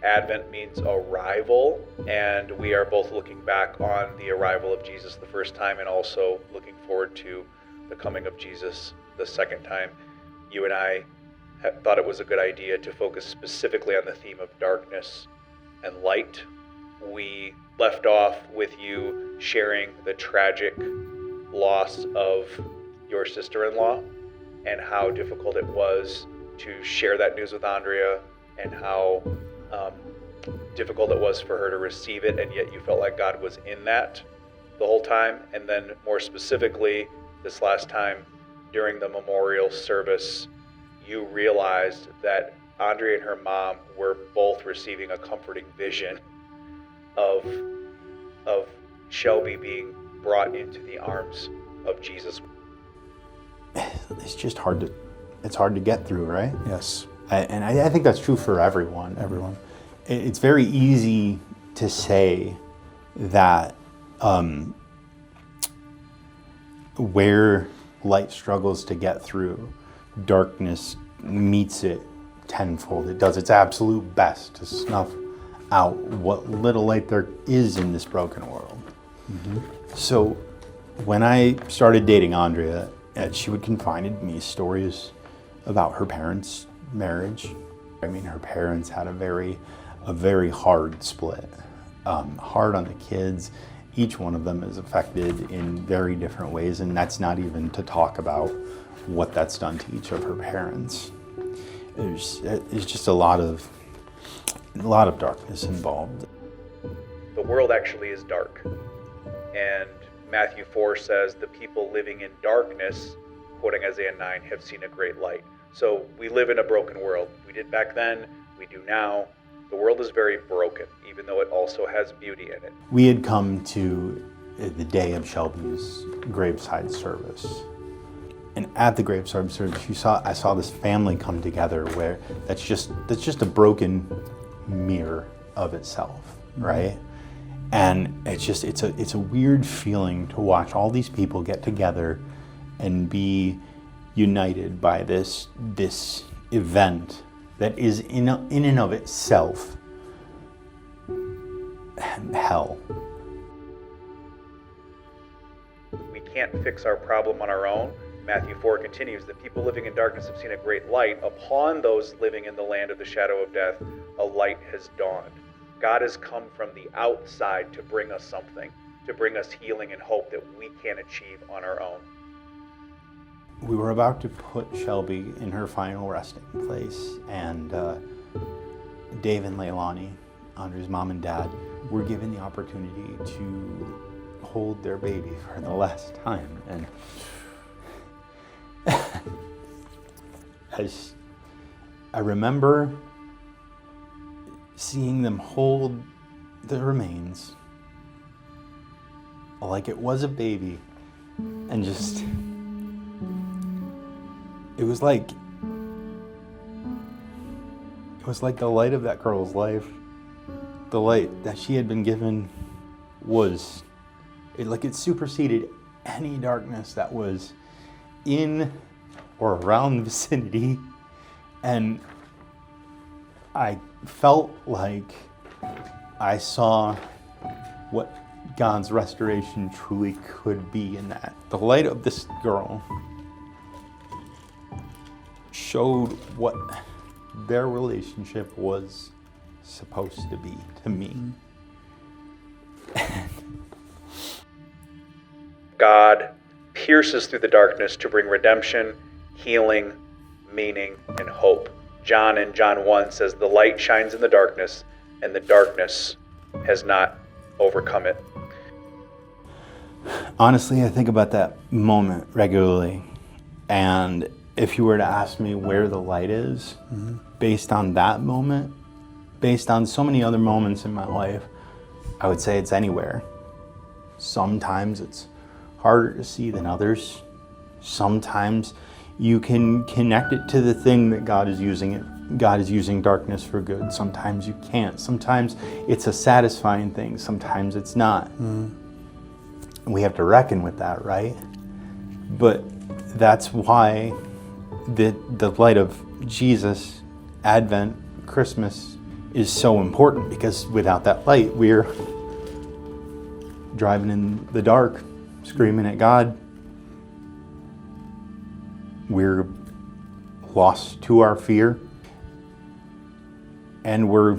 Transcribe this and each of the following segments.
Advent means arrival, and we are both looking back on the arrival of Jesus the first time and also looking forward to the coming of Jesus the second time. You and I thought it was a good idea to focus specifically on the theme of darkness and light. We left off with you sharing the tragic loss of your sister-in-law and how difficult it was to share that news with Andrea, and how difficult it was for her to receive it, and yet you felt like God was in that the whole time. And then more specifically, this last time during the memorial service, you realized that Andrea and her mom were both receiving a comforting vision of Shelby being brought into the arms of Jesus. It's just hard to get through, right? Yes. And I think that's true for everyone. Everyone. It's very easy to say that where light struggles to get through, darkness meets it tenfold. It does its absolute best to snuff out what little light there is in this broken world. Mm-hmm. So when I started dating Andrea, she would confide in me stories about her parents' marriage. I mean, her parents had a very hard split, hard on the kids. Each one of them is affected in very different ways, and that's not even to talk about what that's done to each of her parents. There's just a lot of darkness involved. The world actually is dark, and Matthew 4 says the people living in darkness, quoting Isaiah 9, have seen a great light. So we live in a broken world. We did back then, we do now. The world is very broken, even though it also has beauty in it. We had come to the day of Shelby's graveside service. And at the graveside service, I saw this family come together where that's just a broken mirror of itself, right? And it's a weird feeling to watch all these people get together and be united by this event that is in and of itself hell. We can't fix our problem on our own. Matthew 4 continues, the people living in darkness have seen a great light. Upon those living in the land of the shadow of death, a light has dawned. God has come from the outside to bring us something, to bring us healing and hope that we can't achieve on our own. We were about to put Shelby in her final resting place, and Dave and Leilani, Andrea's mom and dad, were given the opportunity to hold their baby for the last time. And as I remember seeing them hold the remains like it was a baby, and just, it was like the light of that girl's life, the light that she had been given, it superseded any darkness that was in or around the vicinity. And I felt like I saw what God's restoration truly could be in that. The light of this girl showed what their relationship was supposed to be to me. God pierces through the darkness to bring redemption, healing, meaning, and hope. John in John 1 says, the light shines in the darkness, and the darkness has not overcome it. Honestly, I think about that moment regularly. And if you were to ask me where the light is, based on that moment, based on so many other moments in my life, I would say it's anywhere. Sometimes it's harder to see than others. Sometimes you can connect it to the thing that God is using. God is using darkness for good. Sometimes you can't. Sometimes it's a satisfying thing. Sometimes it's not. And we have to reckon with that, right? But that's why the light of Jesus, Advent, Christmas, is so important, because without that light, we're driving in the dark, screaming at God. We're lost to our fear, and we're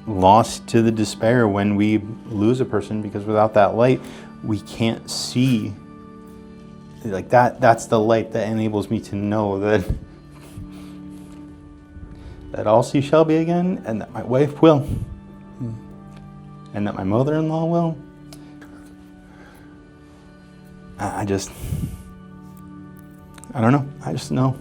lost to the despair when we lose a person, because without that light, we can't see. Like that's the light that enables me to know that I'll see Shelby again, and that my wife will, and that my mother-in-law will. I don't know. I just know.